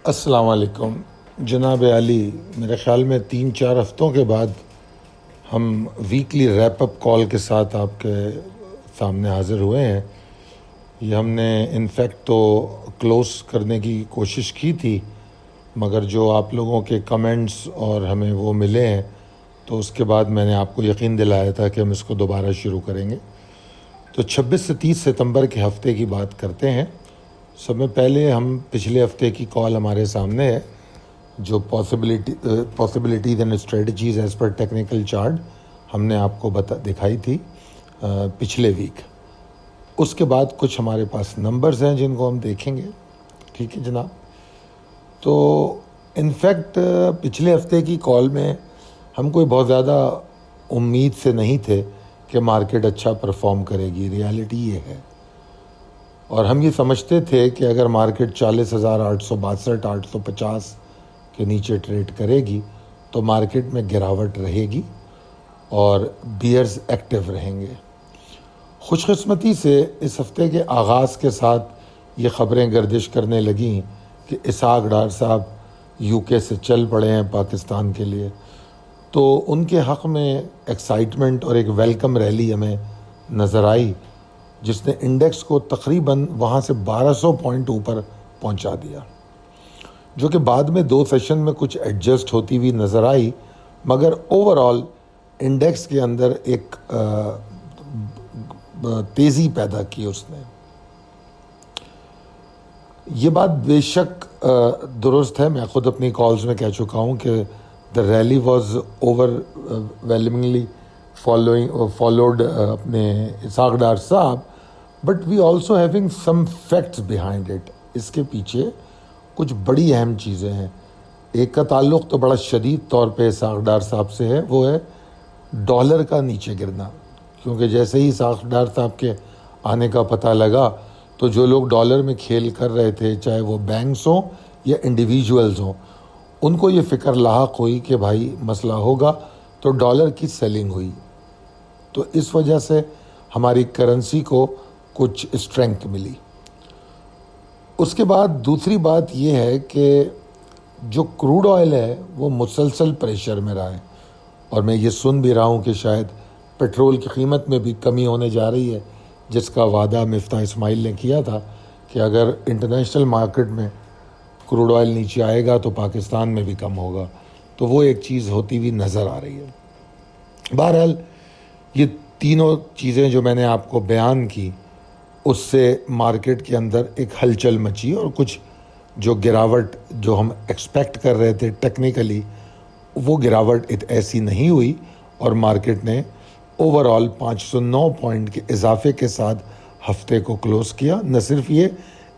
السلام علیکم جناب علی. میرے خیال میں 3-4 ہفتوں کے بعد ہم ویکلی ریپ اپ کال کے ساتھ آپ کے سامنے حاضر ہوئے ہیں. یہ ہم نے انفیکٹ تو کلوز کرنے کی کوشش کی تھی، مگر جو آپ لوگوں کے کمنٹس اور ہمیں وہ ملے ہیں تو اس کے بعد میں نے آپ کو یقین دلایا تھا کہ ہم اس کو دوبارہ شروع کریں گے. تو 26 سے 30 ستمبر کے ہفتے کی بات کرتے ہیں. سب میں پہلے ہم پچھلے ہفتے کی کال ہمارے سامنے ہے جو possibilities and strategies as per technical chart ہم نے آپ کو دکھائی تھی پچھلے ویک. اس کے بعد کچھ ہمارے پاس نمبرز ہیں جن کو ہم دیکھیں گے. ٹھیک ہے جناب. تو انفیکٹ پچھلے ہفتے کی کال میں ہم کوئی بہت زیادہ امید سے نہیں تھے کہ مارکیٹ اچھا پرفارم کرے گی. ریالٹی یہ ہے، اور ہم یہ سمجھتے تھے کہ اگر مارکیٹ 40,862 850 کے نیچے ٹریڈ کرے گی تو مارکیٹ میں گراوٹ رہے گی اور بیئرز ایکٹیو رہیں گے. خوش قسمتی سے اس ہفتے کے آغاز کے ساتھ یہ خبریں گردش کرنے لگیں کہ اسحاق ڈار صاحب یو کے سے چل پڑے ہیں پاکستان کے لیے. تو ان کے حق میں ایکسائٹمنٹ اور ایک ویلکم ریلی ہمیں نظر آئی جس نے انڈیکس کو تقریباً وہاں سے 1200 پوائنٹ اوپر پہنچا دیا، جو کہ بعد میں 2 سیشن میں کچھ ایڈجسٹ ہوتی ہوئی نظر آئی، مگر اوور آل انڈیکس کے اندر ایک تیزی پیدا کی اس نے. یہ بات بے شک درست ہے. میں خود اپنی کالز میں کہہ چکا ہوں کہ the really was overwhelmingly followed اپنے اسحاق ڈار صاحب، but we also having some facts behind it. اس کے پیچھے کچھ بڑی اہم چیزیں ہیں. ایک کا تعلق تو بڑا شدید طور پہ اسحاق ڈار صاحب سے ہے، وہ ہے ڈالر کا نیچے گرنا. کیونکہ جیسے ہی اسحاق ڈار صاحب کے آنے کا پتہ لگا تو جو لوگ ڈالر میں کھیل کر رہے تھے، چاہے وہ بینکس ہوں یا انڈیویجولز ہوں، ان کو یہ فکر لاحق ہوئی کہ بھائی مسئلہ ہوگا، تو ڈالر کی سیلنگ ہوئی. تو اس وجہ سے ہماری کرنسی کو کچھ اسٹرینتھ ملی. اس کے بعد دوسری بات یہ ہے کہ جو کروڈ آئل ہے وہ مسلسل پریشر میں رہا ہے، اور میں یہ سن بھی رہا ہوں کہ شاید پیٹرول کی قیمت میں بھی کمی ہونے جا رہی ہے، جس کا وعدہ مفتاح اسماعیل نے کیا تھا کہ اگر انٹرنیشنل مارکیٹ میں کروڈ آئل نیچے آئے گا تو پاکستان میں بھی کم ہوگا. تو وہ ایک چیز ہوتی ہوئی نظر آ رہی ہے. بہرحال یہ تینوں چیزیں جو میں نے آپ کو بیان کی، اس سے مارکیٹ کے اندر ایک ہلچل مچی، اور کچھ جو گراوٹ جو ہم ایکسپیکٹ کر رہے تھے ٹیکنیکلی، وہ گراوٹ ایسی نہیں ہوئی، اور مارکیٹ نے اوور آل 509 پوائنٹ کے اضافے کے ساتھ ہفتے کو کلوز کیا. نہ صرف یہ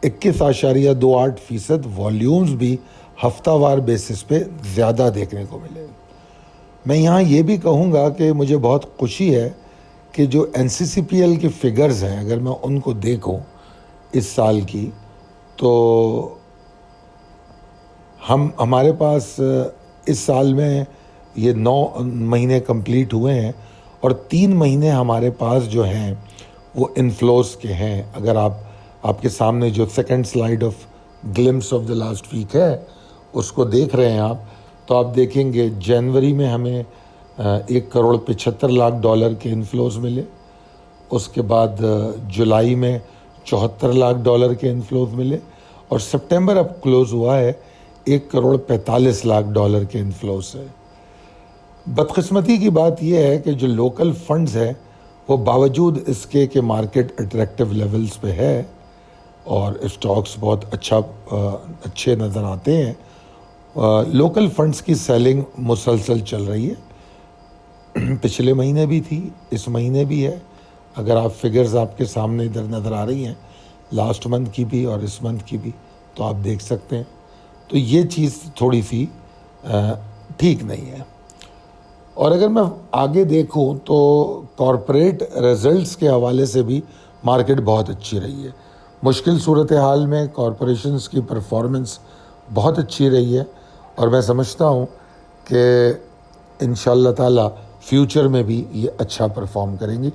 21.28% والیومز بھی ہفتہ وار بیسس پہ زیادہ دیکھنے کو ملے. میں یہاں یہ بھی کہوں گا کہ مجھے بہت خوشی ہے کہ جو NCCPL کے فگرز ہیں، اگر میں ان کو دیکھوں اس سال کی، تو ہمارے پاس اس سال میں یہ 9 مہینے کمپلیٹ ہوئے ہیں، اور 3 مہینے ہمارے پاس جو ہیں وہ انفلوز کے ہیں. اگر آپ کے سامنے جو second slide of glimpse of the last week ہے اس کو دیکھ رہے ہیں آپ، تو آپ دیکھیں گے جنوری میں ہمیں $1.75 کے انفلوز ملے. اس کے بعد جولائی میں $74 کے انفلوز ملے، اور سپٹمبر اب کلوز ہوا ہے $1.45 کے انفلوز سے. بدقسمتی کی بات یہ ہے کہ جو لوکل فنڈز ہیں وہ باوجود اس کے کہ مارکیٹ اٹریکٹیو لیولز پہ ہے اور اسٹاکس بہت اچھے نظر آتے ہیں، لوکل فنڈز کی سیلنگ مسلسل چل رہی ہے. پچھلے مہینے بھی تھی، اس مہینے بھی ہے. اگر آپ فگرز آپ کے سامنے ادھر نظر آ رہی ہیں لاسٹ منتھ کی بھی اور اس منتھ کی بھی، تو آپ دیکھ سکتے ہیں. تو یہ چیز تھوڑی سی ٹھیک نہیں ہے. اور اگر میں آگے دیکھوں تو کارپوریٹ رزلٹس کے حوالے سے بھی مارکیٹ بہت اچھی رہی ہے. مشکل صورتحال میں کارپوریشنز کی پرفارمنس بہت اچھی رہی ہے، اور میں سمجھتا ہوں کہ انشاءاللہ تعالی فیوچر میں بھی یہ اچھا پرفارم کریں گی.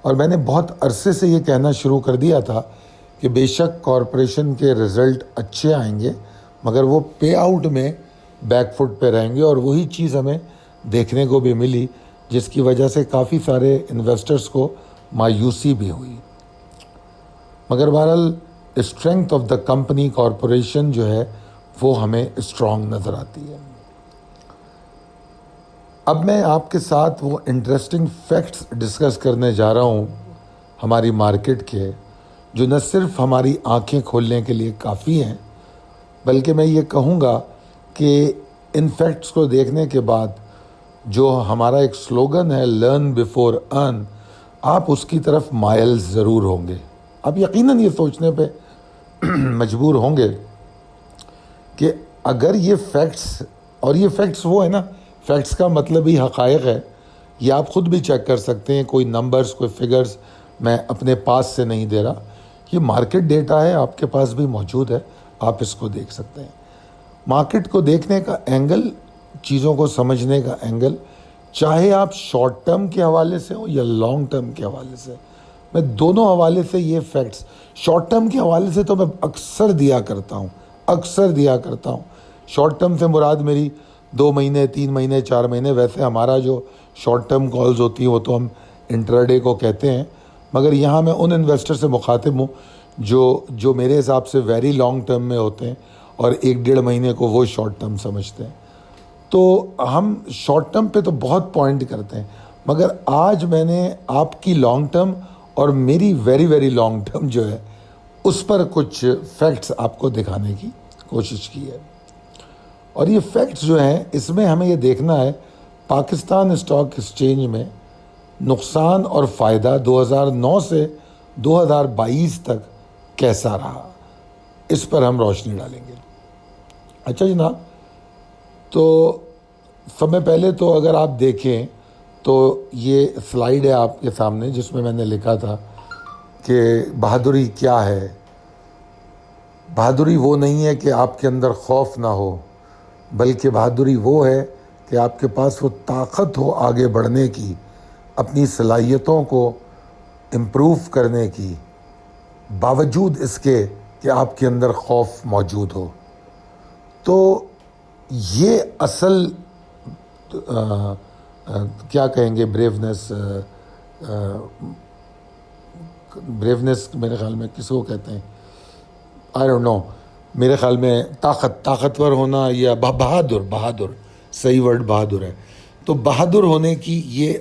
اور میں نے بہت عرصے سے یہ کہنا شروع کر دیا تھا کہ بے شک کارپوریشن کے رزلٹ اچھے آئیں گے، مگر وہ پے آؤٹ میں بیک فٹ پہ رہیں گے، اور وہی چیز ہمیں دیکھنے کو بھی ملی، جس کی وجہ سے کافی سارے انویسٹرز کو مایوسی بھی ہوئی۔ مگر بہرحال strength of the company corporation جو ہے وہ ہمیں اسٹرانگ نظر آتی ہے۔ اب میں آپ کے ساتھ وہ انٹرسٹنگ فیکٹس ڈسکس کرنے جا رہا ہوں ہماری مارکیٹ کے، جو نہ صرف ہماری آنکھیں کھولنے کے لیے کافی ہیں، بلکہ میں یہ کہوں گا کہ ان فیکٹس کو دیکھنے کے بعد جو ہمارا ایک سلوگن ہے لرن بیفور ارن، آپ اس کی طرف مائل ضرور ہوں گے۔ آپ یقیناً یہ سوچنے پہ مجبور ہوں گے کہ اگر یہ فیکٹس، اور یہ فیکٹس وہ ہے نا، فیکٹس کا مطلب ہی حقائق ہے، یہ آپ خود بھی چیک کر سکتے ہیں، کوئی نمبرز کوئی فگرز میں اپنے پاس سے نہیں دے رہا، یہ مارکیٹ ڈیٹا ہے، آپ کے پاس بھی موجود ہے، آپ اس کو دیکھ سکتے ہیں۔ مارکیٹ کو دیکھنے کا اینگل، چیزوں کو سمجھنے کا اینگل، چاہے آپ شارٹ ٹرم کے حوالے سے ہوں یا لانگ ٹرم کے حوالے سے، میں دونوں حوالے سے یہ فیکٹس، شارٹ ٹرم کے حوالے سے تو میں اکثر دیا کرتا ہوں۔ شارٹ ٹرم سے مراد میری 2 مہینے 3 مہینے 4 مہینے، ویسے ہمارا جو شارٹ ٹرم کالز ہوتی ہیں وہ تو ہم انٹراڈے کو کہتے ہیں، مگر یہاں میں ان انویسٹر سے مخاطب ہوں جو میرے حساب سے ویری لانگ ٹرم میں ہوتے ہیں اور 1-1.5 مہینے کو وہ شارٹ ٹرم سمجھتے ہیں۔ تو ہم شارٹ ٹرم پہ تو بہت پوائنٹ کرتے ہیں، مگر آج میں نے آپ کی لانگ ٹرم اور میری ویری ویری لانگ ٹرم جو ہے اس پر کچھ فیکٹس آپ کو دکھانے کی کوشش کی ہے۔ اور یہ فیکٹس جو ہیں، اس میں ہمیں یہ دیکھنا ہے پاکستان اسٹاک ایکسچینج میں نقصان اور فائدہ 2009 سے 2022 تک کیسا رہا، اس پر ہم روشنی ڈالیں گے۔ اچھا جناب، تو سب میں پہلے تو اگر آپ دیکھیں تو یہ سلائیڈ ہے آپ کے سامنے، جس میں نے لکھا تھا کہ بہادری کیا ہے۔ بہادری وہ نہیں ہے کہ آپ کے اندر خوف نہ ہو، بلکہ بہادری وہ ہے کہ آپ کے پاس وہ طاقت ہو آگے بڑھنے کی، اپنی صلاحیتوں کو امپروو کرنے کی، باوجود اس کے کہ آپ کے اندر خوف موجود ہو۔ تو یہ اصل کیا کہیں گے، بریونیس میرے خیال میں کس کو کہتے ہیں، آئی ڈونٹ نو، میرے خیال میں طاقتور ہونا یا بہادر صحیح ورڈ بہادر ہے۔ تو بہادر ہونے کی یہ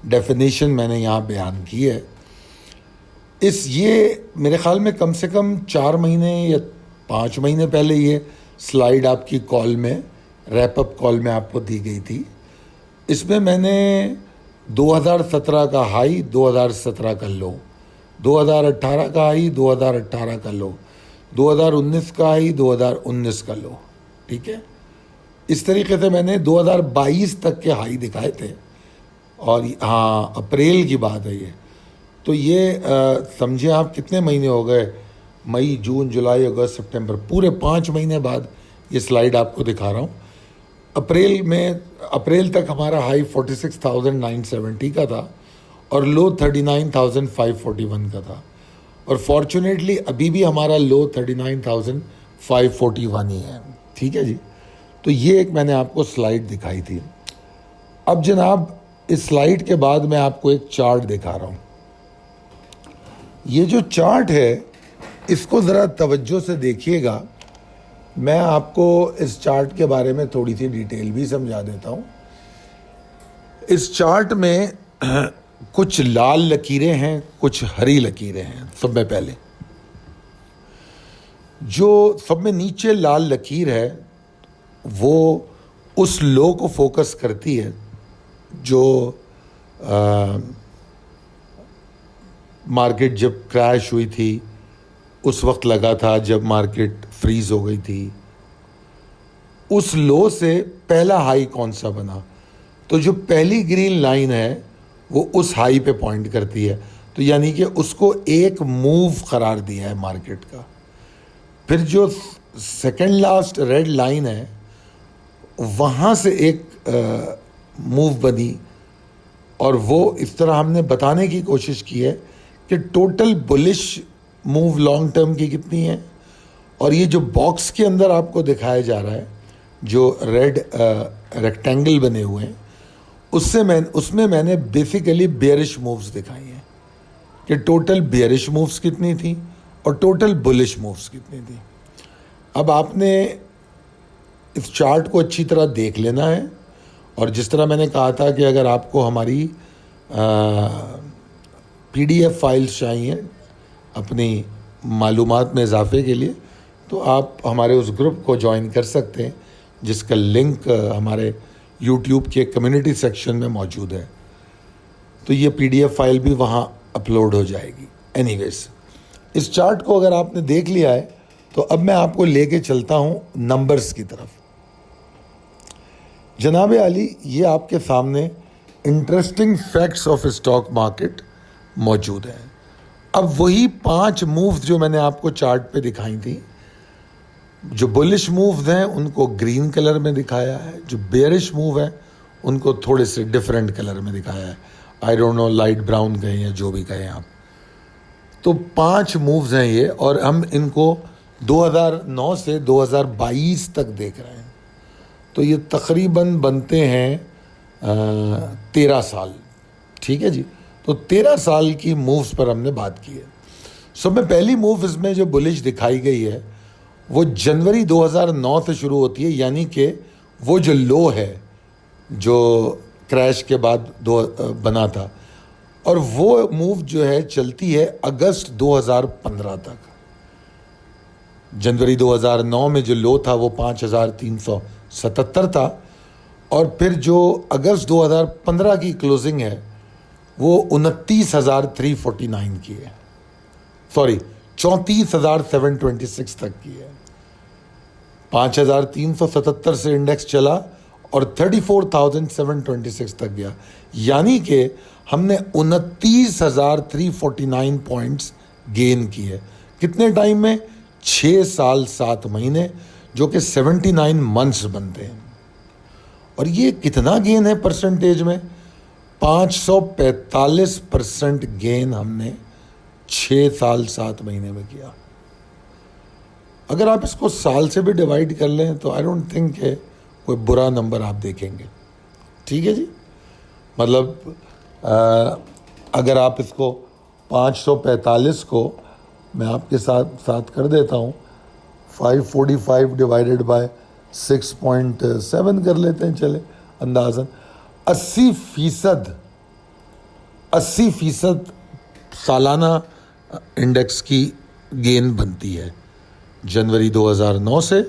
ڈیفینیشن میں نے یہاں بیان کی ہے۔ یہ میرے خیال میں کم سے کم 4 مہینے یا 5 مہینے پہلے یہ سلائیڈ آپ کی کال میں، ریپ اپ کال میں آپ کو دی گئی تھی۔ اس میں نے 2017 کا ہائی، 2017 کا لو، 2018 کا ہائی، 2018 کا لو، 2019 کا ہائی، 2019 کا لو، ٹھیک ہے۔ اس طریقے سے میں نے 2022 تک کے ہائی دکھائے تھے، اور ہاں اپریل کی بات ہے یہ۔ تو یہ سمجھیں آپ کتنے مہینے ہو گئے، مئی جون جولائی اگست سپٹمبر، پورے 5 مہینے بعد یہ سلائیڈ آپ کو دکھا رہا ہوں۔ اپریل تک ہمارا ہائی 46,970 کا تھا اور لو 39,541 کا تھا، اور فارچونیٹلی ابھی بھی ہمارا لو 39,541 ہی ہے، ٹھیک ہے جی۔ تو یہ ایک میں نے آپ کو سلائیڈ دکھائی تھی۔ اب جناب اس سلائیڈ کے بعد میں آپ کو ایک چارٹ دکھا رہا ہوں۔ یہ جو چارٹ ہے اس کو ذرا توجہ سے دیکھیے گا، میں آپ کو اس چارٹ کے بارے میں تھوڑی سی ڈیٹیل بھی سمجھا دیتا ہوں۔ اس چارٹ میں کچھ لال لکیریں ہیں، کچھ ہری لکیریں ہیں۔ سب میں پہلے جو سب میں نیچے لال لکیر ہے وہ اس لو کو فوکس کرتی ہے جو مارکیٹ جب کریش ہوئی تھی اس وقت لگا تھا، جب مارکیٹ فریز ہو گئی تھی۔ اس لو سے پہلا ہائی کون سا بنا، تو جو پہلی گرین لائن ہے وہ اس ہائی پہ پوائنٹ کرتی ہے، تو یعنی کہ اس کو ایک موو قرار دیا ہے مارکیٹ کا۔ پھر جو سیکنڈ لاسٹ ریڈ لائن ہے وہاں سے ایک موو بنی، اور وہ اس طرح ہم نے بتانے کی کوشش کی ہے کہ ٹوٹل بلش موو لانگ ٹرم کی کتنی ہے اور یہ جو باکس کے اندر آپ کو دکھایا جا رہا ہے جو ریڈ ریکٹینگل بنے ہوئے ہیں اس میں میں نے بیسیکلی بیئرش مووز دکھائی ہیں کہ ٹوٹل بیئرش مووز کتنی تھیں اور ٹوٹل بلش مووز کتنی تھیں. اب آپ نے اس چارٹ کو اچھی طرح دیکھ لینا ہے, اور جس طرح میں نے کہا تھا کہ اگر آپ کو ہماری PDF فائلز چاہیے اپنی معلومات میں اضافے کے لیے تو آپ ہمارے اس گروپ کو جوائن کر سکتے ہیں جس کا لنک ہمارے YouTube کے کمیونٹی سیکشن میں موجود ہے. تو یہ PDF فائل بھی وہاں اپلوڈ ہو جائے گی. اینی ویز اس چارٹ کو اگر آپ نے دیکھ لیا ہے تو اب میں آپ کو لے کے چلتا ہوں نمبرز کی طرف. جناب عالی, یہ آپ کے سامنے interesting facts of stock market موجود ہیں. اب وہی 5 مووز جو میں نے آپ کو چارٹ پہ دکھائی تھی, جو بلش مووز ہیں ان کو گرین کلر میں دکھایا ہے, جو بیئرش موو ہیں ان کو تھوڑے سے ڈفرینٹ کلر میں دکھایا ہے. I don't know, light brown کہیں یا جو بھی کہیں آپ. تو 5 مووز ہیں یہ, اور ہم ان کو 2009 سے 2022 تک دیکھ رہے ہیں. تو یہ تقریباً بنتے ہیں 13 سال. ٹھیک ہے جی, تو 13 سال کی مووز پر ہم نے بات کی ہے. میں پہلی موو اس میں جو بلش دکھائی گئی ہے وہ جنوری 2009 سے شروع ہوتی ہے, یعنی کہ وہ جو لو ہے جو کریش کے بعد بنا تھا, اور وہ موو جو ہے چلتی ہے اگست 2015 تک. جنوری 2009 میں جو لو تھا وہ 5377 تھا, اور پھر جو اگست 2015 کی کلوزنگ ہے وہ 29,349 کی ہے, 34,726 تک کی ہے. 5,377 سے انڈیکس چلا اور 34,726 تک گیا, یعنی کہ ہم نے 29,349 پوائنٹس گین کی ہے. کتنے ٹائم میں؟ 6 سال 7 مہینے, جو کہ 79 منتھس بنتے ہیں. اور یہ کتنا گین ہے پرسنٹیج میں؟ 545% گین ہم نے 6 سال 7 مہینے میں کیا. اگر آپ اس کو سال سے بھی ڈیوائڈ کر لیں تو آئی ڈونٹ تھنک کہ کوئی برا نمبر آپ دیکھیں گے. ٹھیک ہے جی, مطلب اگر آپ اس کو 545 کو میں آپ کے ساتھ کر دیتا ہوں, 545 ڈیوائڈیڈ بائی 6.7 کر لیتے ہیں, چلے اندازاً 80% سالانہ انڈیکس کی گین بنتی ہے جنوری 2009 سے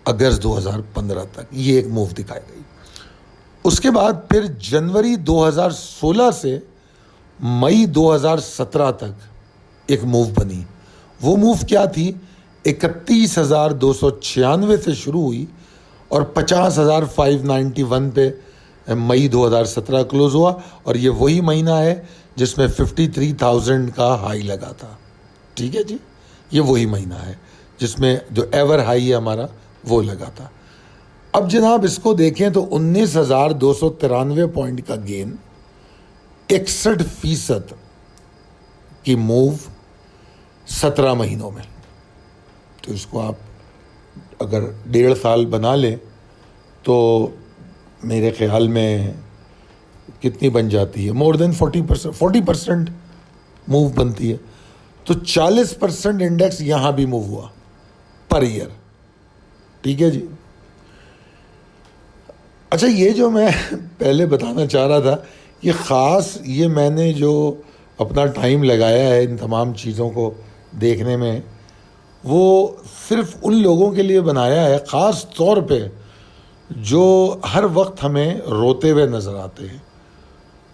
اگست 2015 تک. یہ ایک موو دکھائی گئی. اس کے بعد پھر جنوری 2016 سے مئی 2017 تک ایک موو بنی. وہ موو کیا تھی؟ 31,296 سے شروع ہوئی اور 50,591 پہ مئی 2017 کلوز ہوا, اور یہ وہی مہینہ ہے جس میں 53,000 کا ہائی لگا تھا. ٹھیک ہے جی, یہ وہی مہینہ ہے جس میں جو ایور ہائی ہے ہمارا وہ لگا تھا. اب جناب اس کو دیکھیں تو 19,293 پوائنٹ کا گین, 61% کی موو 17 مہینوں میں. تو اس کو آپ اگر 1.5 سال بنا لیں تو میرے خیال میں کتنی بن جاتی ہے؟ مور دین 40% موو بنتی ہے. تو 40% انڈیکس یہاں بھی موو ہوا پر ایئر. ٹھیک ہے جی. اچھا, یہ جو میں پہلے بتانا چاہ رہا تھا, یہ خاص یہ میں نے جو اپنا ٹائم لگایا ہے ان تمام چیزوں کو دیکھنے میں, وہ صرف ان لوگوں کے لیے بنایا ہے خاص طور پہ جو ہر وقت ہمیں روتے ہوئے نظر آتے ہیں.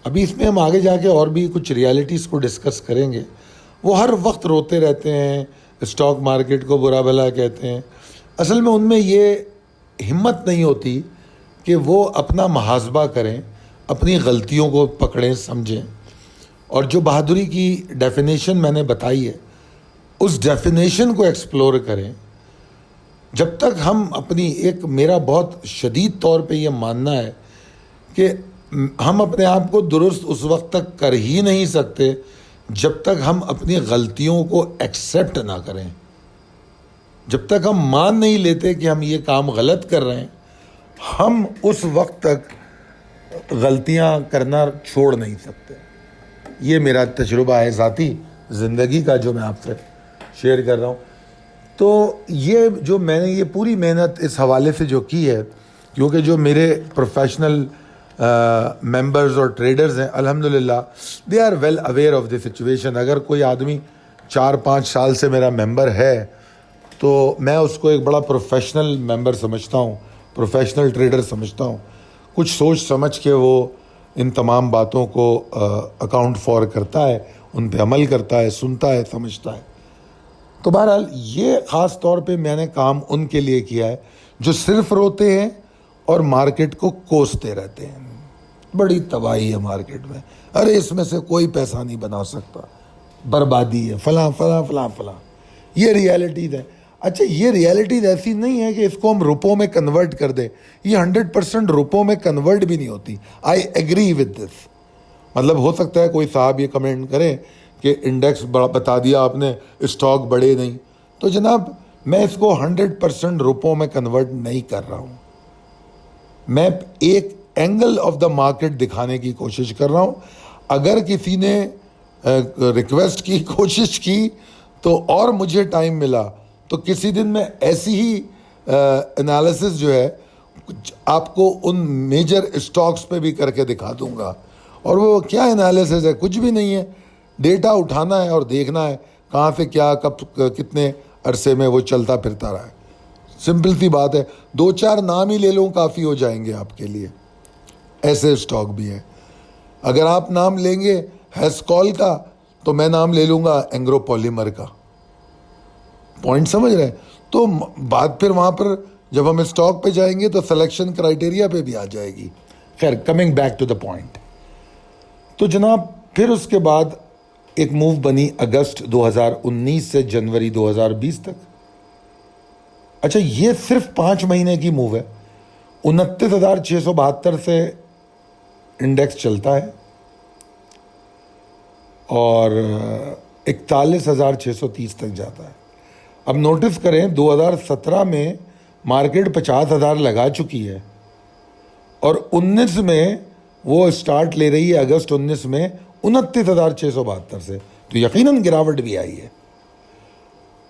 ابھی اس میں ہم آگے جا کے اور بھی کچھ ریالٹیز کو ڈسکس کریں گے. وہ ہر وقت روتے رہتے ہیں, اسٹاک مارکیٹ کو برا بھلا کہتے ہیں. اصل میں ان میں یہ ہمت نہیں ہوتی کہ وہ اپنا محاسبہ کریں, اپنی غلطیوں کو پکڑیں, سمجھیں, اور جو بہادری کی ڈیفینیشن میں نے بتائی ہے اس ڈیفینیشن کو ایکسپلور کریں. جب تک ہم اپنی میرا بہت شدید طور پہ یہ ماننا ہے کہ ہم اپنے آپ کو درست اس وقت تک کر ہی نہیں سکتے جب تک ہم اپنی غلطیوں کو ایکسیپٹ نہ کریں. جب تک ہم مان نہیں لیتے کہ ہم یہ کام غلط کر رہے ہیں, ہم اس وقت تک غلطیاں کرنا چھوڑ نہیں سکتے. یہ میرا تجربہ ہے ذاتی زندگی کا جو میں آپ سے شیئر کر رہا ہوں. تو یہ جو میں نے یہ پوری محنت اس حوالے سے جو کی ہے, کیونکہ جو میرے پروفیشنل ممبرز اور ٹریڈرز ہیں الحمدللہ they are well aware of the situation. اگر کوئی آدمی 4-5 سال سے میرا ممبر ہے تو میں اس کو ایک بڑا پروفیشنل ممبر سمجھتا ہوں, پروفیشنل ٹریڈر سمجھتا ہوں. کچھ سوچ سمجھ کے وہ ان تمام باتوں کو اکاؤنٹ فار کرتا ہے, ان پہ عمل کرتا ہے, سنتا ہے, سمجھتا ہے. تو بہرحال یہ خاص طور پہ میں نے کام ان کے لیے کیا ہے جو صرف روتے ہیں اور مارکیٹ کو کوستے رہتے ہیں. بڑی تباہی ہے مارکیٹ میں, ارے اس میں سے کوئی پیسہ نہیں بنا سکتا, بربادی ہے, فلاں فلاں فلاں فلاں. یہ ریالٹیز ہے. اچھا یہ ریالٹیز ایسی نہیں ہے کہ اس کو ہم روپوں میں کنورٹ کر دیں, یہ 100% روپوں میں کنورٹ بھی نہیں ہوتی. I agree with this. مطلب ہو سکتا ہے کوئی صاحب یہ کمنٹ کریں کہ انڈیکس بتا دیا آپ نے, اسٹاک بڑھے نہیں. تو جناب میں اس کو 100% روپوں میں کنورٹ نہیں کر رہا ہوں. میں ایک اینگل آف دا مارکیٹ دکھانے کی کوشش کر رہا ہوں. اگر کسی نے ریکویسٹ کی, کوشش کی تو اور مجھے ٹائم ملا تو کسی دن میں ایسی ہی انالیسس جو ہے آپ کو ان میجر اسٹاکس پہ بھی کر کے دکھا دوں گا. اور وہ کیا انالیسس ہے, کچھ بھی نہیں ہے, ڈیٹا اٹھانا ہے اور دیکھنا ہے کہاں سے کیا کب کتنے عرصے میں وہ چلتا پھرتا رہا ہے. سمپل سی بات ہے. 2-4 نام ہی لے لوں کافی ہو جائیں گے آپ کے لیے. ایسے اسٹاک بھی ہیں. اگر آپ نام لیں گے ہیسکول کا تو میں نام لے لوں گا اینگرو پولیمر کا. پوائنٹ سمجھ رہے ہیں؟ تو بات پھر وہاں پر جب ہم اسٹاک پہ جائیں گے تو سلیکشن کرائٹیریا پہ بھی آ جائے گی. خیر, coming back to the point. تو جناب پھر اس کے بعد ایک موو بنی اگست 2019 سے جنوری 2020 تک. اچھا یہ صرف 5 مہینے کی موو ہے. 29,672 سے انڈیکس چلتا ہے اور 41,630 تک جاتا ہے. اب نوٹس کریں 2017 میں مارکیٹ 50,000 لگا چکی ہے اور 19 میں وہ سٹارٹ لے رہی ہے اگست 19 میں 29,672 سے. تو یقیناً گراوٹ بھی آئی ہے.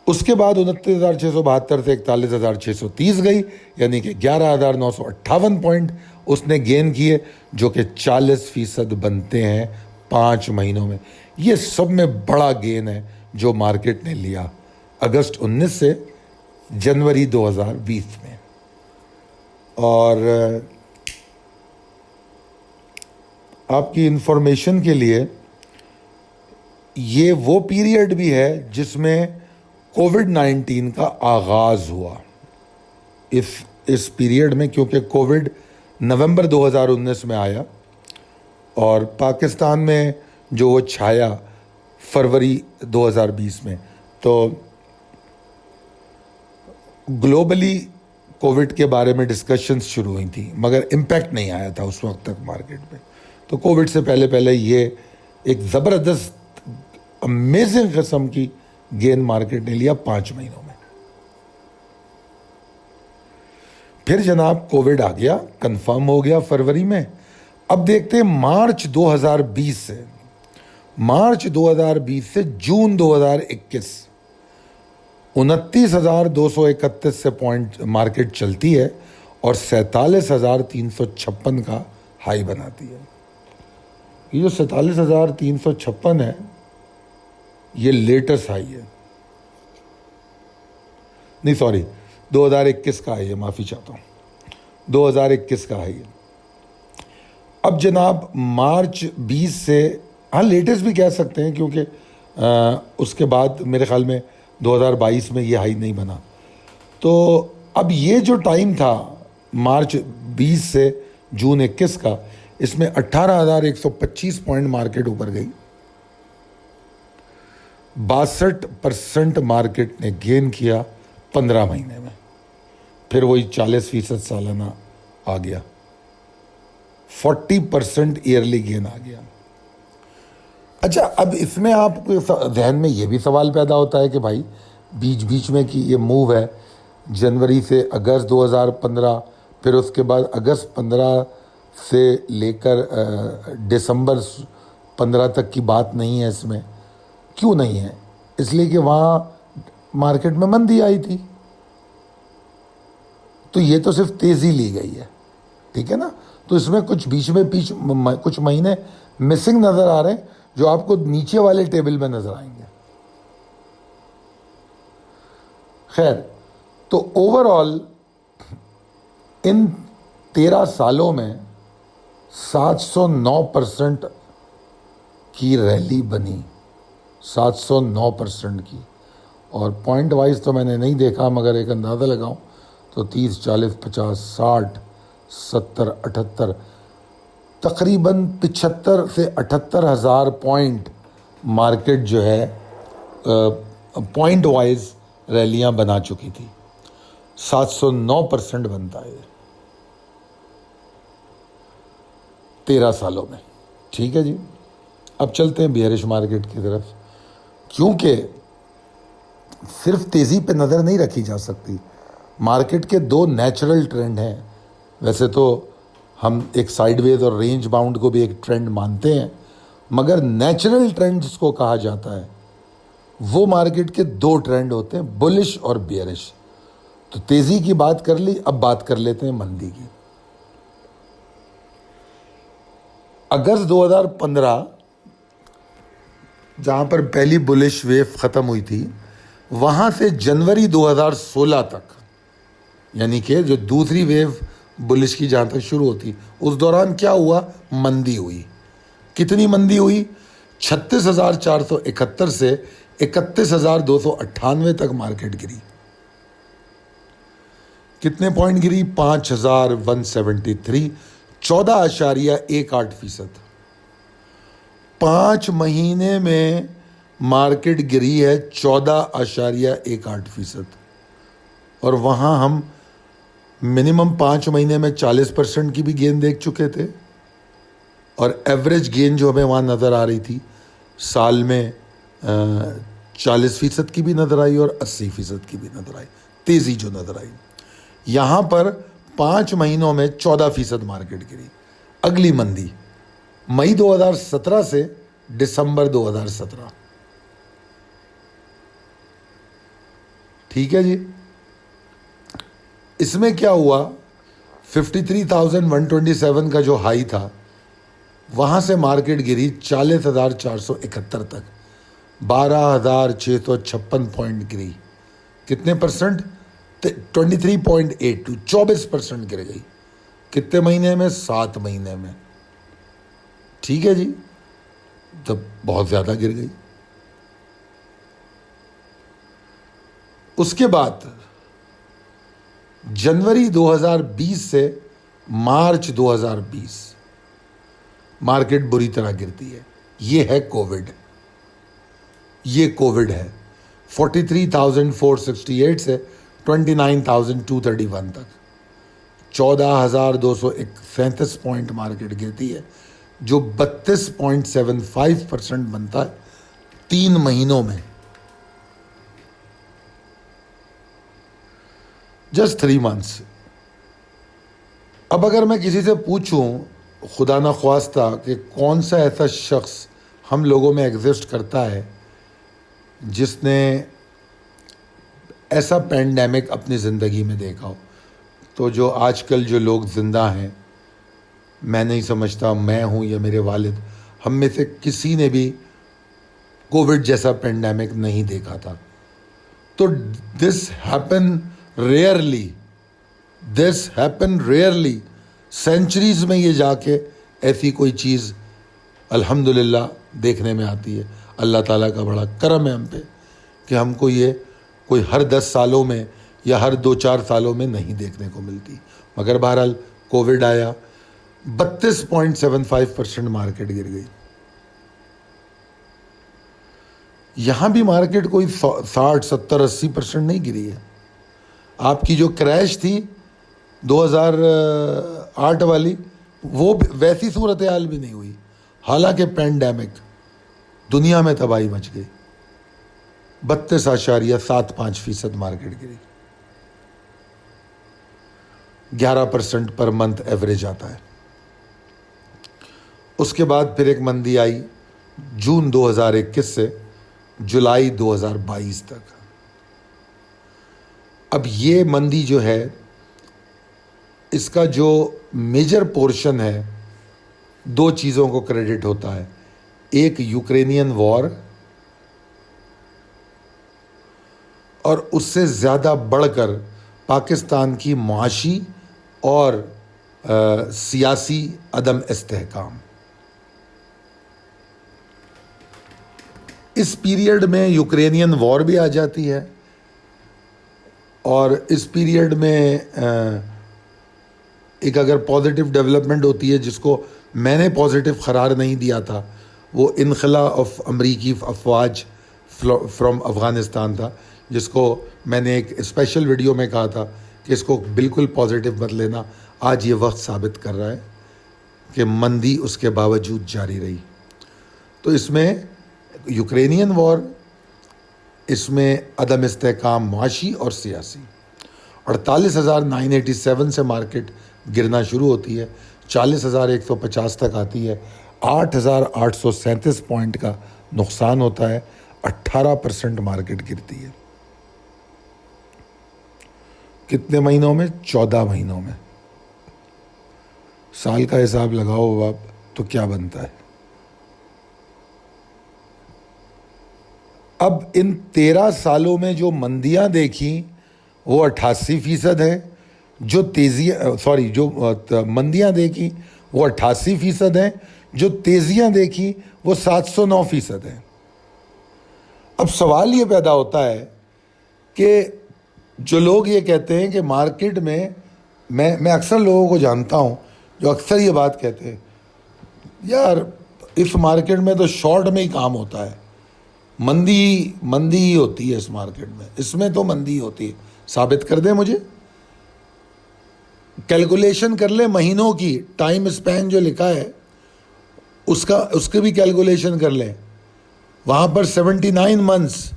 اس کے بعد 29,672 سے 41,630 گئی, یعنی کہ 11,958 پوائنٹ اس نے گین کیے, جو کہ 40% بنتے ہیں 5 مہینوں میں. یہ سب میں بڑا گین ہے جو مارکیٹ نے لیا اگست 19 سے جنوری 2020 میں. اور آپ کی انفارمیشن کے لیے یہ وہ پیریڈ بھی ہے جس میں کووڈ-19 کا آغاز ہوا. اس پیریڈ میں, کیونکہ کووڈ نومبر 2019 میں آیا اور پاکستان میں جو وہ چھایا فروری 2020 میں, تو گلوبلی کووڈ کے بارے میں ڈسکشنز شروع ہوئی تھیں مگر امپیکٹ نہیں آیا تھا اس وقت تک مارکیٹ میں. تو کووڈ سے پہلے یہ ایک زبردست امیزنگ قسم کی گین مارکیٹ نے لیا 5 مہینوں میں. پھر جناب کووڈ آ گیا, کنفرم ہو گیا فروری میں. اب دیکھتے ہیں مارچ 2020 سے جون 2021 29,231 سے پوائنٹ مارکیٹ چلتی ہے اور 47,356 کا ہائی بناتی ہے. یہ جو 47,356 ہے یہ لیٹسٹ ہائی ہے, نہیں سوری 2021 کا ہائی ہے, معافی چاہتا ہوں, 2021 کا ہائی ہے. اب جناب مارچ 20 سے, ہاں لیٹسٹ بھی کہہ سکتے ہیں کیونکہ اس کے بعد میرے خیال میں 2022 میں یہ ہائی نہیں بنا. تو اب یہ جو ٹائم تھا مارچ 20 سے جون 21 کا, اس میں 18,125 پوائنٹ مارکیٹ اوپر گئی. 62% مارکیٹ نے گین کیا 15 مہینے میں. پھر وہی 40% سالانہ آ گیا, 40% ایئرلی گین آ گیا. اچھا اب اس میں آپ کو ذہن میں یہ بھی سوال پیدا ہوتا ہے کہ بھائی بیچ میں کی یہ موو ہے جنوری سے اگست 2015، پھر اس کے بعد اگست 15 سے لے کر دسمبر 15 تک کی بات نہیں ہے اس میں. کیوں نہیں ہے؟ اس لیے کہ وہاں مارکیٹ میں مندی آئی تھی. تو یہ تو صرف تیزی لی گئی ہے، ٹھیک ہے نا. تو اس میں کچھ بیچ میں کچھ مہینے مسنگ نظر آ رہے ہیں جو آپ کو نیچے والے ٹیبل میں نظر آئیں گے. خیر، تو اوور آل ان 13 سالوں میں 709% کی ریلی بنی، 709% کی. اور پوائنٹ وائز تو میں نے نہیں دیکھا، مگر ایک اندازہ لگاؤں تو 30 40 50 60 70 78 تقریباً 75 سے 78 ہزار پوائنٹ مارکیٹ جو ہے پوائنٹ وائز ریلیاں بنا چکی تھی. 709% بنتا ہے 13 سالوں میں. ٹھیک ہے جی، اب چلتے ہیں بیئرش مارکیٹ کی طرف. کیونکہ صرف تیزی پہ نظر نہیں رکھی جا سکتی. مارکیٹ کے 2 نیچرل ٹرینڈ ہیں. ویسے تو ہم ایک سائیڈ ویز اور رینج باؤنڈ کو بھی ایک ٹرینڈ مانتے ہیں، مگر نیچرل ٹرینڈ جس کو کہا جاتا ہے وہ مارکیٹ کے 2 ٹرینڈ ہوتے ہیں، بلش اور بیئرش. تو تیزی کی بات کر لی، اب بات کر لیتے ہیں مندی کی. اگست 2015 جہاں پر پہلی بلش ویو ختم ہوئی تھی، وہاں سے جنوری 2016 تک، یعنی کہ جو دوسری ویو بلش کی جہاں تک شروع ہوتی، اس دوران کیا ہوا؟ مندی ہوئی. کتنی مندی ہوئی؟ 36,471 سے 31,298 تک مارکیٹ گری. کتنے پوائنٹ گری؟ 5,173، 14.18%. 5 مہینے میں مارکیٹ گری ہے 14.18%. اور وہاں ہم منیمم 5 مہینے میں 40% کی بھی گین دیکھ چکے تھے، اور ایوریج گین جو ہمیں وہاں نظر آ رہی تھی سال میں 40% کی بھی نظر آئی اور 80% کی بھی نظر آئی. تیزی جو نظر آئی، یہاں پر 5 مہینوں میں 14% مارکیٹ گری. اگلی مندی مئی 2017 سے دسمبر 2017. ٹھیک ہے جی. اس میں کیا ہوا؟ 53,127 کا جو ہائی تھا، وہاں سے مارکیٹ گری 40,471 تک. 12,656 پوائنٹ گری. کتنے پرسنٹ؟ 23.82، 24% گر گئی. کتنے مہینے میں؟ 7 مہینے میں. ٹھیک ہے جی، تو بہت زیادہ گر گئی. اس کے بعد جنوری 2020 سے مارچ 2020 مارکیٹ بری طرح گرتی ہے. یہ ہے کووڈ. یہ کووڈ ہے. 43,468 سے 29,231 تک 14,237 پوائنٹ مارکیٹ گرتی ہے، جو 32.75% بنتا ہے 3 مہینوں میں. Just 3 months. اب اگر میں کسی سے پوچھوں خدا نخواستہ کہ کون سا ایسا شخص ہم لوگوں میں ایگزسٹ کرتا ہے جس نے ایسا پینڈیمک اپنی زندگی میں دیکھا ہو، تو جو آج کل جو لوگ زندہ ہیں، میں نہیں سمجھتا میں ہوں یا میرے والد، ہم میں سے کسی نے بھی کووڈ جیسا پینڈیمک نہیں دیکھا تھا. تو دس ہیپن ریئرلی. سینچریز میں یہ جا کے ایسی کوئی چیز الحمدللہ دیکھنے میں آتی ہے. اللہ تعالیٰ کا بڑا کرم ہے ہم پہ کہ ہم کو یہ کوئی ہر 10 سالوں میں یا ہر 2-4 سالوں میں نہیں دیکھنے کو ملتی. مگر بہرحال کووڈ آیا، 32.75% مارکیٹ گر گئی. یہاں بھی مارکیٹ کوئی 60 70 80% نہیں گری ہے. آپ کی جو کریش تھی 2008 والی، وہ ویسی صورتحال بھی نہیں ہوئی، حالانکہ پینڈیمک دنیا میں تباہی مچ گئی. 32.75% مارکیٹ گری. 11% پر منتھ ایوریج آتا ہے. اس کے بعد پھر ایک مندی آئی جون 2021 سے جولائی 2022 تک. اب یہ مندی جو ہے اس کا جو میجر پورشن ہے دو چیزوں کو کریڈٹ ہوتا ہے. ایک یوکرینین وار اور اس سے زیادہ بڑھ کر پاکستان کی معاشی اور سیاسی عدم استحکام. اس پیریڈ میں یوکرینین وار بھی آ جاتی ہے اور اس پیریڈ میں ایک اگر پازیٹیو ڈیولپمنٹ ہوتی ہے جس کو میں نے پازیٹیو قرار نہیں دیا تھا وہ انخلاء آف امریکی افواج فرام افغانستان تھا، جس کو میں نے ایک اسپیشل ویڈیو میں کہا تھا کہ اس کو بالکل پازیٹیو مت لینا. آج یہ وقت ثابت کر رہا ہے کہ مندی اس کے باوجود جاری رہی. تو اس میں یوکرینین وار، اس میں عدم استحکام معاشی اور سیاسی. 48,987 سے مارکیٹ گرنا شروع ہوتی ہے، 40,150 تک آتی ہے، 8,837 پوائنٹ کا نقصان ہوتا ہے، 18% مارکیٹ گرتی ہے. کتنے مہینوں میں؟ 14 مہینوں میں. سال کا حساب لگاؤ آپ تو کیا بنتا ہے. اب ان 13 سالوں میں جو مندیاں دیکھیں وہ 88% ہیں، جو مندیاں دیکھیں وہ 88% ہیں، جو تیزیاں دیکھیں وہ 709% ہیں. اب سوال یہ پیدا ہوتا ہے کہ جو لوگ یہ کہتے ہیں کہ مارکیٹ میں اکثر لوگوں کو جانتا ہوں جو اکثر یہ بات کہتے ہیں یار اس مارکیٹ میں تو شارٹ میں ہی کام ہوتا ہے، مندی ہی ہوتی ہے اس مارکیٹ میں، اس میں تو مندی ہوتی ہے. ثابت کر دیں مجھے، کیلکولیشن کر لیں مہینوں کی، ٹائم اسپین جو لکھا ہے اس کی بھی کیلکولیشن کر لیں. وہاں پر 79 منتھس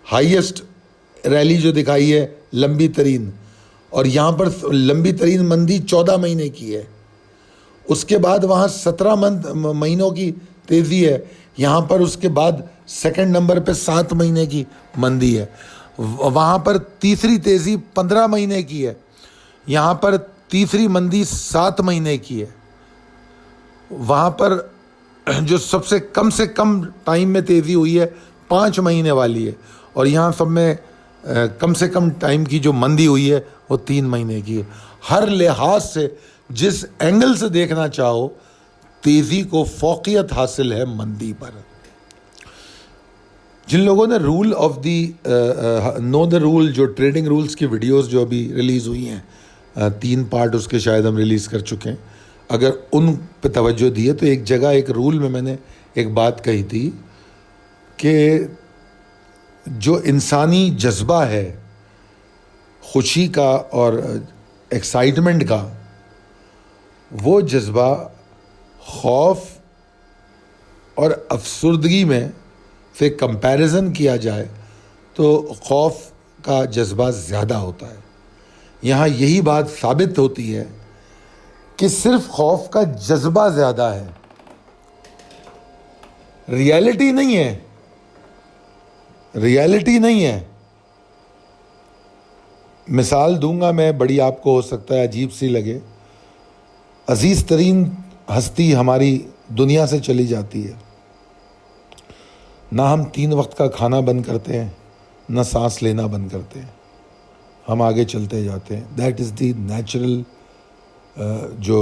ہائیسٹ ریلی جو دکھائی ہے لمبی ترین، اور یہاں پر لمبی ترین مندی 14 مہینے کی ہے. اس کے بعد وہاں 17 مہینوں کی تیزی ہے، یہاں پر اس کے بعد سیکنڈ نمبر پہ 7 مہینے کی مندی ہے. وہاں پر تیسری تیزی 15 مہینے کی ہے، یہاں پر تیسری مندی 7 مہینے کی ہے. وہاں پر جو سب سے کم ٹائم میں تیزی ہوئی ہے 5 مہینے والی ہے، اور یہاں سب میں کم سے کم ٹائم کی جو مندی ہوئی ہے وہ 3 مہینے کی ہے. ہر لحاظ سے جس اینگل سے دیکھنا چاہو تیزی کو فوقیت حاصل ہے مندی پر. جن لوگوں نے rule of the know the rule, جو ٹریڈنگ رولز کی ویڈیوز جو ابھی ریلیز ہوئی ہیں، 3 پارٹ اس کے شاید ہم ریلیز کر چکے ہیں، اگر ان پہ توجہ دیے تو ایک جگہ ایک رول میں نے ایک بات کہی تھی کہ جو انسانی جذبہ ہے خوشی کا اور ایکسائٹمنٹ کا، وہ جذبہ خوف اور افسردگی میں سے کمپیریزن کیا جائے تو خوف کا جذبہ زیادہ ہوتا ہے. یہاں یہی بات ثابت ہوتی ہے کہ صرف خوف کا جذبہ زیادہ ہے، ریالٹی نہیں ہے. مثال دوں گا میں، بڑی آپ کو ہو سکتا ہے عجیب سی لگے. عزیز ترین ہستی ہماری دنیا سے چلی جاتی ہے، نہ ہم 3 وقت کا کھانا بند کرتے ہیں، نہ سانس لینا بند کرتے ہیں، ہم آگے چلتے جاتے ہیں. دیٹ از دی نیچرل جو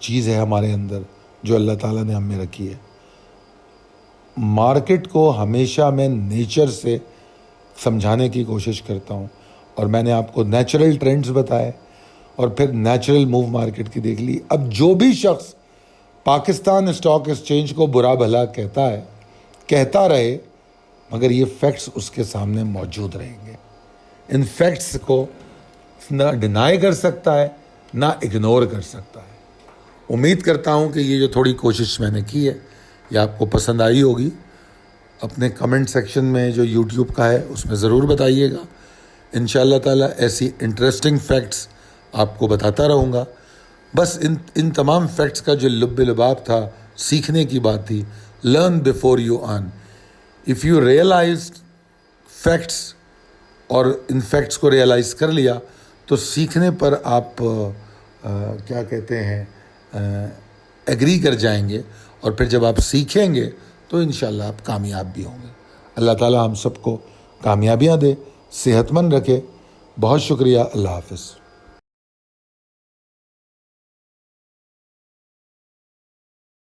چیز ہے ہمارے اندر، جو اللہ تعالیٰ نے ہم میں رکھی ہے. مارکیٹ کو ہمیشہ میں نیچر سے سمجھانے کی کوشش کرتا ہوں، اور میں نے آپ کو نیچرل ٹرینڈز بتائے اور پھر نیچرل موو مارکیٹ کی دیکھ لی. اب جو بھی شخص پاکستان اسٹاک ایکسچینج کو برا بھلا کہتا ہے، کہتا رہے، مگر یہ فیکٹس اس کے سامنے موجود رہیں گے. ان فیکٹس کو نہ ڈینائی کر سکتا ہے نہ اگنور کر سکتا ہے. امید کرتا ہوں کہ یہ جو تھوڑی کوشش میں نے کی ہے یہ آپ کو پسند آئی ہوگی. اپنے کمنٹ سیکشن میں جو یوٹیوب کا ہے اس میں ضرور بتائیے گا. انشاءاللہ تعالیٰ ایسی انٹرسٹنگ فیکٹس آپ کو بتاتا رہوں گا. بس ان تمام فیکٹس کا جو لب لباب تھا، سیکھنے کی بات تھی. Learn before you earn. If you realise facts اور ان فیکٹس کو ریئلائز کر لیا تو سیکھنے پر آپ کیا کہتے ہیں ایگری کر جائیں گے، اور پھر جب آپ سیکھیں گے تو انشاءاللہ آپ کامیاب بھی ہوں گے. اللہ تعالیٰ ہم سب کو کامیابیاں دے، صحت مند رکھے. بہت شکریہ. اللہ حافظ.